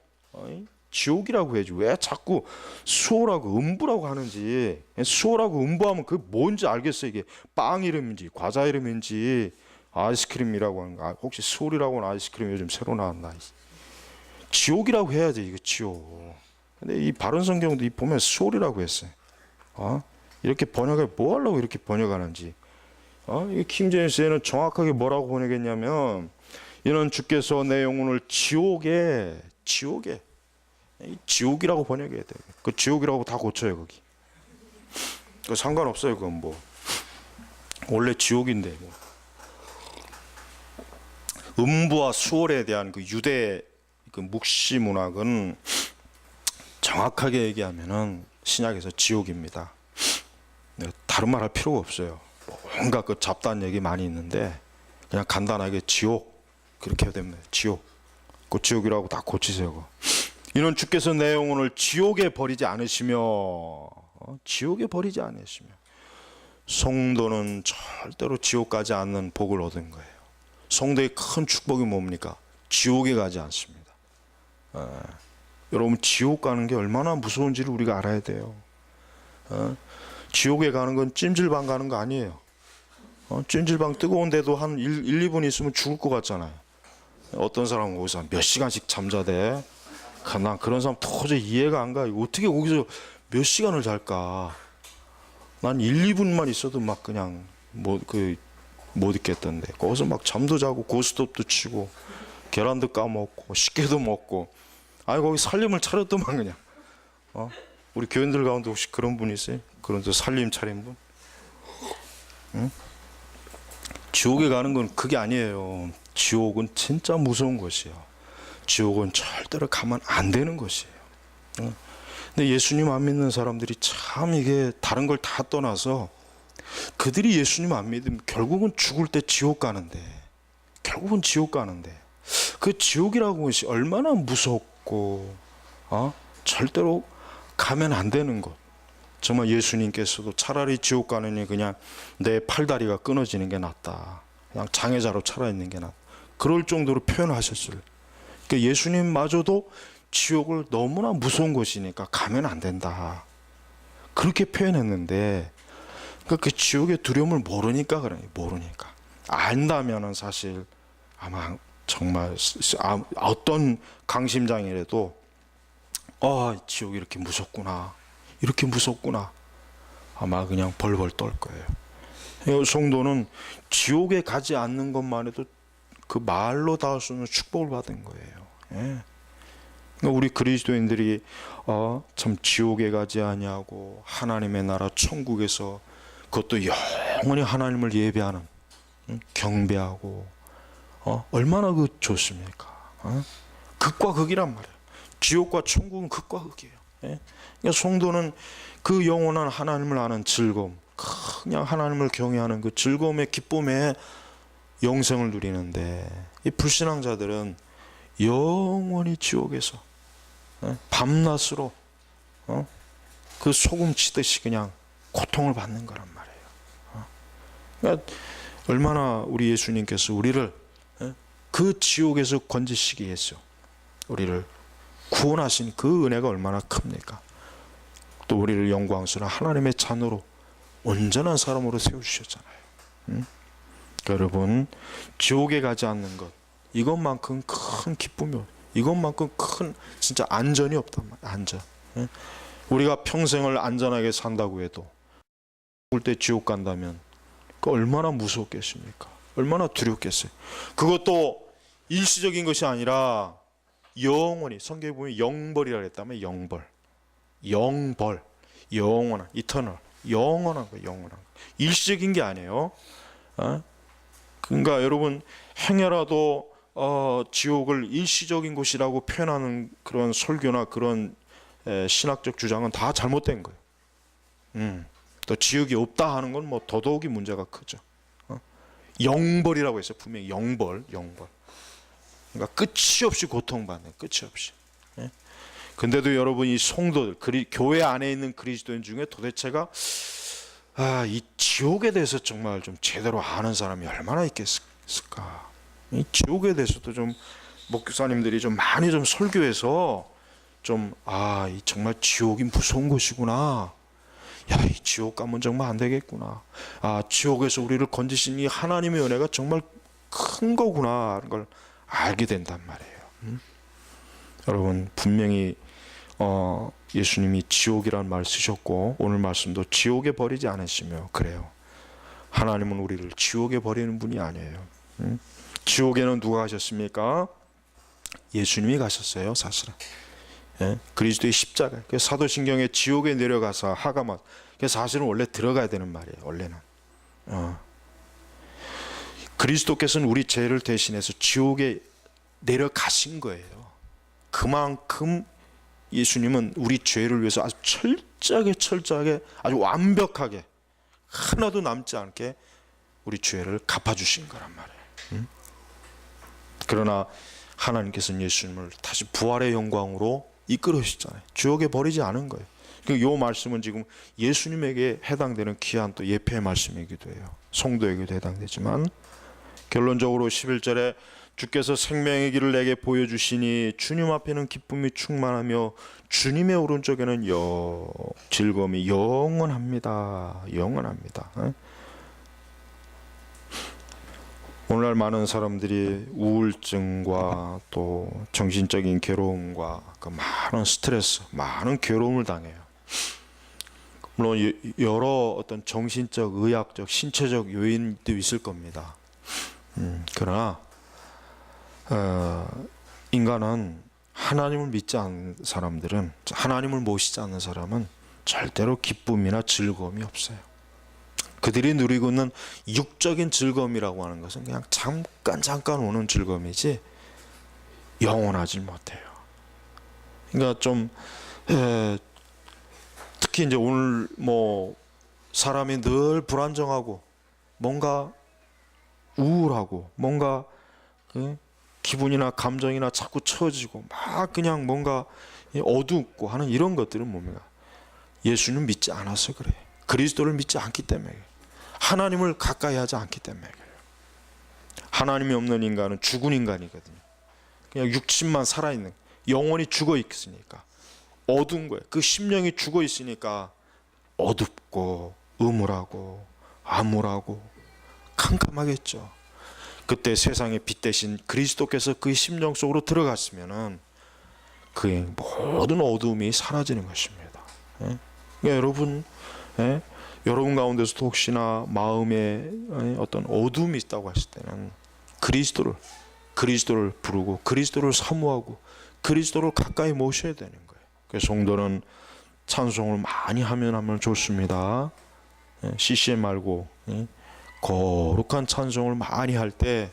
Speaker 1: 지옥이라고 해야지. 왜 자꾸 수월하고 음부라고 하는지. 수월하고 음부하면 그게 뭔지 알겠어. 이게 빵 이름인지 과자 이름인지 아이스크림이라고 하는 거. 혹시 수월이라고 하는 아이스크림 요즘 새로 나왔나. 지옥이라고 해야지. 이거 지옥. 근데 이 바른 성경도 보면 수월이라고 했어요. 이렇게 번역해 뭐 하려고 이렇게 번역하는지. 이 킹제임스에는 정확하게 뭐라고 번역했냐면, 이는 주께서 내 영혼을 지옥에 지옥이라고 번역해야 돼. 그 지옥이라고 다 고쳐요 거기. 그 상관없어요. 그건 뭐 원래 지옥인데 뭐. 음부와 수월에 대한 그 유대 그 묵시 문학은 정확하게 얘기하면은 신약에서 지옥입니다. 다른 말 할 필요가 없어요. 뭔가 그 잡다한 얘기 많이 있는데 그냥 간단하게 지옥 그렇게 해야 됩니다. 지옥. 그 지옥이라고 다 고치세요. 이는 주께서 내 영혼을 지옥에 버리지 않으시며, 지옥에 버리지 않으시며. 성도는 절대로 지옥 가지 않는 복을 얻은 거예요. 성도의 큰 축복이 뭡니까? 지옥에 가지 않습니다. 여러분, 지옥 가는 게 얼마나 무서운지를 우리가 알아야 돼요. 지옥에 가는 건 찜질방 가는 거 아니에요. 찜질방 뜨거운 데도 한 1, 2분 있으면 죽을 것 같잖아요. 어떤 사람은 거기서 몇 시간씩 잠자대. 난 그런 사람 도저히 이해가 안 가. 어떻게 거기서 몇 시간을 잘까? 난 1, 2분만 있어도 막 그냥 못 있겠던데. 거기서 막 잠도 자고 고스톱도 치고 계란도 까먹고 식게도 먹고. 아니 거기 살림을 차렸더만 그냥. 우리 교인들 가운데 혹시 그런 분 있어요? 그런 살림 차린 분? 응? 지옥에 가는 건 그게 아니에요. 지옥은 진짜 무서운 것이에요. 지옥은 절대로 가면 안 되는 것이에요. 근데 예수님 안 믿는 사람들이 참 이게 다른 걸 다 떠나서 그들이 예수님 안 믿으면 결국은 죽을 때 지옥 가는데, 결국은 지옥 가는데 그 지옥이라고 것이 얼마나 무섭고 절대로 가면 안 되는 것. 정말 예수님께서도 차라리 지옥 가느니 그냥 내 팔다리가 끊어지는 게 낫다. 그냥 장애자로 살아있는 게 낫다. 그럴 정도로 표현하셨어요. 그러니까 예수님마저도 지옥을 너무나 무서운 것이니까 가면 안 된다. 그렇게 표현했는데, 그러니까 그 지옥의 두려움을 모르니까 그래. 모르니까. 안다면은 사실 아마 정말 어떤 강심장이라도 지옥이 이렇게 무섭구나. 이렇게 무섭구나. 아마 그냥 벌벌 떨 거예요. 성도는 지옥에 가지 않는 것만 해도 그 말로 닿을 수 없는 축복을 받은 거예요. 그러니까 우리 그리스도인들이 참 지옥에 가지 아니하고 하나님의 나라 천국에서 그것도 영원히 하나님을 예배하는, 경배하고 얼마나 그 좋습니까? 극과 극이란 말이에요. 지옥과 천국은 극과 극이에요. 그러니까 성도는 그 영원한 하나님을 아는 즐거움, 그냥 하나님을 경외하는 그 즐거움의 기쁨의 영생을 누리는데, 이 불신앙자들은 영원히 지옥에서 밤낮으로 그 소금 치듯이 그냥 고통을 받는 거란 말이에요. 그러니까 얼마나 우리 예수님께서 우리를 그 지옥에서 건지시기 위해서 우리를 구원하신 그 은혜가 얼마나 큽니까? 또 우리를 영광스러운 하나님의 자녀로 온전한 사람으로 세우셨잖아요. 여러분, 지옥에 가지 않는 것, 이것만큼 큰 기쁨이, 이것만큼 큰 진짜 안전이 없단 말이에요. 안전. 우리가 평생을 안전하게 산다고 해도 죽을 때 지옥 간다면 그 얼마나 무섭겠습니까? 얼마나 두렵겠어요. 그것도 일시적인 것이 아니라 영원히, 성경에 보면 영벌이라고 했다면 영벌, 영원한, 이터널, 영원한 거예요. 영원한 거. 일시적인 게 아니에요. 그러니까 여러분 행여라도 지옥을 일시적인 곳이라고 표현하는 그런 설교나 그런 신학적 주장은 다 잘못된 거예요. 또 지옥이 없다 하는 건 뭐 더더욱이 문제가 크죠. 영벌이라고 했어요. 분명히 영벌. 그러니까 끝이 없이 고통받는, 끝이 없이. 근데도 여러분 이 성도들, 교회 안에 있는 그리스도인 중에 도대체가 이 지옥에 대해서 정말 좀 제대로 아는 사람이 얼마나 있겠을까? 이 지옥에 대해서도 좀 목사님들이 좀 많이 좀 설교해서 좀 이 정말 지옥이 무서운 곳이구나. 야, 이 지옥 가면 정말 안 되겠구나. 지옥에서 우리를 건지신 이 하나님의 은혜가 정말 큰 거구나 하는 걸 알게 된단 말이에요. 여러분 분명히 예수님이 지옥이라는 말 쓰셨고 오늘 말씀도 지옥에 버리지 않으시며 그래요. 하나님은 우리를 지옥에 버리는 분이 아니에요. 지옥에는 누가 가셨습니까? 예수님이 가셨어요. 사실은 그리스도의 십자가. 사도신경에 지옥에 내려가서 하가맛. 사실은 원래 들어가야 되는 말이에요. 원래는 그리스도께서는 우리 죄를 대신해서 지옥에 내려가신 거예요. 그만큼 예수님은 우리 죄를 위해서 아주 철저하게 아주 완벽하게 하나도 남지 않게 우리 죄를 갚아주신 거란 말이에요. 그러나 하나님께서는 예수님을 다시 부활의 영광으로 이끌으시잖아요. 지옥에 버리지 않은 거예요. 이 말씀은 지금 예수님에게 해당되는 귀한 또 예표의 말씀이기도 해요. 성도에게도 해당되지만 결론적으로 11절에 주께서 생명의 길을 내게 보여주시니 주님 앞에는 기쁨이 충만하며 주님의 오른쪽에는 즐거움이 영원합니다. 영원합니다. 오늘날 많은 사람들이 우울증과 또 정신적인 괴로움과 그 많은 스트레스, 많은 괴로움을 당해요. 물론 여러 어떤 정신적, 의학적, 신체적 요인도 있을 겁니다. 그러나 인간은 하나님을 믿지 않는 사람들은, 하나님을 모시지 않는 사람은 절대로 기쁨이나 즐거움이 없어요. 그들이 누리고 있는 육적인 즐거움이라고 하는 것은 그냥 잠깐 오는 즐거움이지 영원하지 못해요. 그러니까 좀 특히 이제 오늘 뭐 사람이 늘 불안정하고 뭔가 우울하고 뭔가 기분이나 감정이나 자꾸 처지고 막 그냥 뭔가 어둡고 하는 이런 것들은 뭡니까? 예수님 믿지 않아서 그래. 그리스도를 믿지 않기 때문에, 하나님을 가까이 하지 않기 때문에 그래요. 하나님이 없는 인간은 죽은 인간이거든요. 그냥 육신만 살아있는, 영혼이 죽어 있으니까 어두운 거예요. 그 심령이 죽어 있으니까 어둡고 음울하고 암울하고 캄캄하겠죠. 그때 세상의 빛 대신 그리스도께서 그 심령 속으로 들어갔으면은 그의 모든 어두움이 사라지는 것입니다. 그러니까 여러분, 여러분 가운데서도 혹시나 마음에 어떤 어두움이 있다고 했을 때는 그리스도를 부르고 그리스도를 사모하고 그리스도를 가까이 모셔야 되는 거예요. 그래서 성도는 찬송을 많이 하면 좋습니다. CCM 말고 거룩한 찬송을 많이 할 때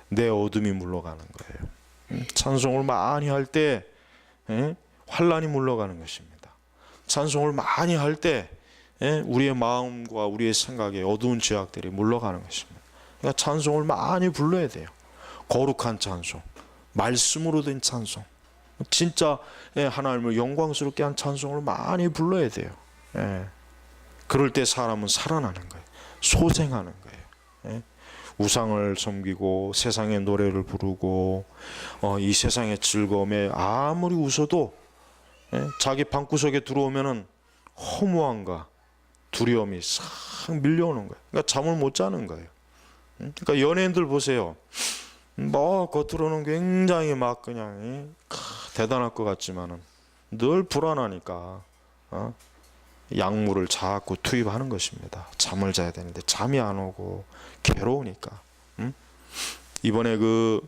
Speaker 1: 내 어둠이 물러가는 거예요. 찬송을 많이 할 때 환란이 물러가는 것입니다. 찬송을 많이 할 때 우리의 마음과 우리의 생각에 어두운 죄악들이 물러가는 것입니다. 그러니까 찬송을 많이 불러야 돼요. 거룩한 찬송, 말씀으로 된 찬송, 진짜 하나님을 영광스럽게 한 찬송을 많이 불러야 돼요. 그럴 때 사람은 살아나는 거예요. 소생하는 거예요. 우상을 섬기고 세상의 노래를 부르고 이 세상의 즐거움에 아무리 웃어도 자기 방구석에 들어오면은 허무함과 두려움이 싹 밀려오는 거예요. 그러니까 잠을 못 자는 거예요. 그러니까 연예인들 보세요. 뭐 겉으로는 굉장히 막 그냥 대단할 것 같지만은 늘 불안하니까 약물을 자꾸 투입하는 것입니다. 잠을 자야 되는데 잠이 안 오고 괴로우니까. 이번에 그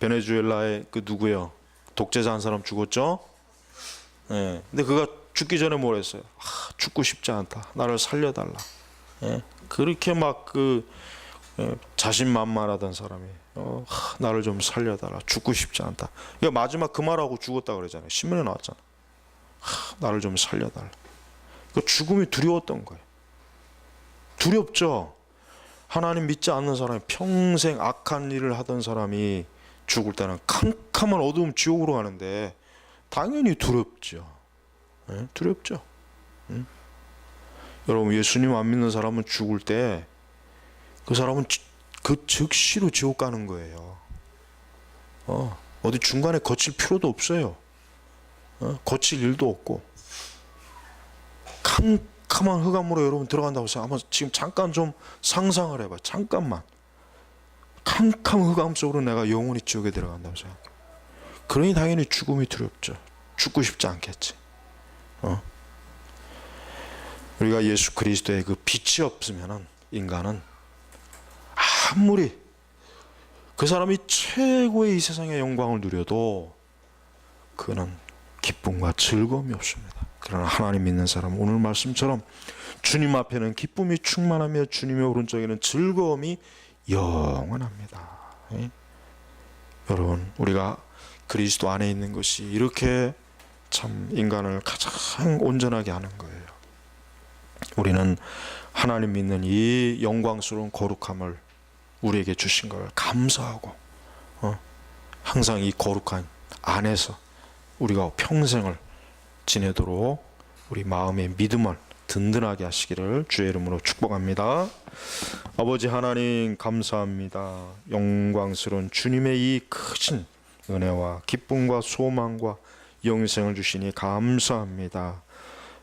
Speaker 1: 베네수엘라의 그 누구요? 독재자 한 사람 죽었죠? 근데 그가 죽기 전에 뭘 했어요? 죽고 싶지 않다. 나를 살려달라. 예? 그렇게 막 자신만만하던 사람이 나를 좀 살려달라. 죽고 싶지 않다. 그러니까 마지막 그 말하고 죽었다 그러잖아요. 신문에 나왔잖아. 나를 좀 살려달라. 그 죽음이 두려웠던 거예요. 두렵죠. 하나님 믿지 않는 사람이 평생 악한 일을 하던 사람이 죽을 때는 캄캄한 어두움 지옥으로 가는데 당연히 두렵죠. 네? 두렵죠. 여러분 예수님 안 믿는 사람은 죽을 때 그 사람은 그 즉시로 지옥 가는 거예요. 어디 중간에 거칠 필요도 없어요. 거칠 일도 없고 캄캄한 흑암으로 여러분 들어간다고 해서 한번 지금 잠깐 좀 상상을 해봐요. 잠깐만. 캄캄한 흑암 속으로 내가 영원히 지옥에 들어간다고 생각해. 그러니 당연히 죽음이 두렵죠. 죽고 싶지 않겠지. 우리가 예수 그리스도의 그 빛이 없으면은 인간은 아무리 그 사람이 최고의 이 세상의 영광을 누려도 그는 기쁨과 즐거움이 없습니다. 그러나 하나님 믿는 사람 오늘 말씀처럼 주님 앞에는 기쁨이 충만하며 주님의 오른쪽에는 즐거움이 영원합니다. 여러분 우리가 그리스도 안에 있는 것이 이렇게 참 인간을 가장 온전하게 하는 거예요. 우리는 하나님 믿는 이 영광스러운 거룩함을 우리에게 주신 걸 감사하고 항상 이 거룩한 안에서 우리가 평생을 지내도록 우리 마음의 믿음을 든든하게 하시기를 주의 이름으로 축복합니다. 아버지 하나님 감사합니다. 영광스러운 주님의 이 크신 은혜와 기쁨과 소망과 영생을 주시니 감사합니다.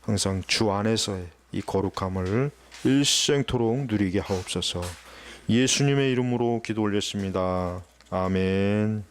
Speaker 1: 항상 주 안에서의 이 거룩함을 일생토록 누리게 하옵소서. 예수님의 이름으로 기도 올렸습니다. 아멘.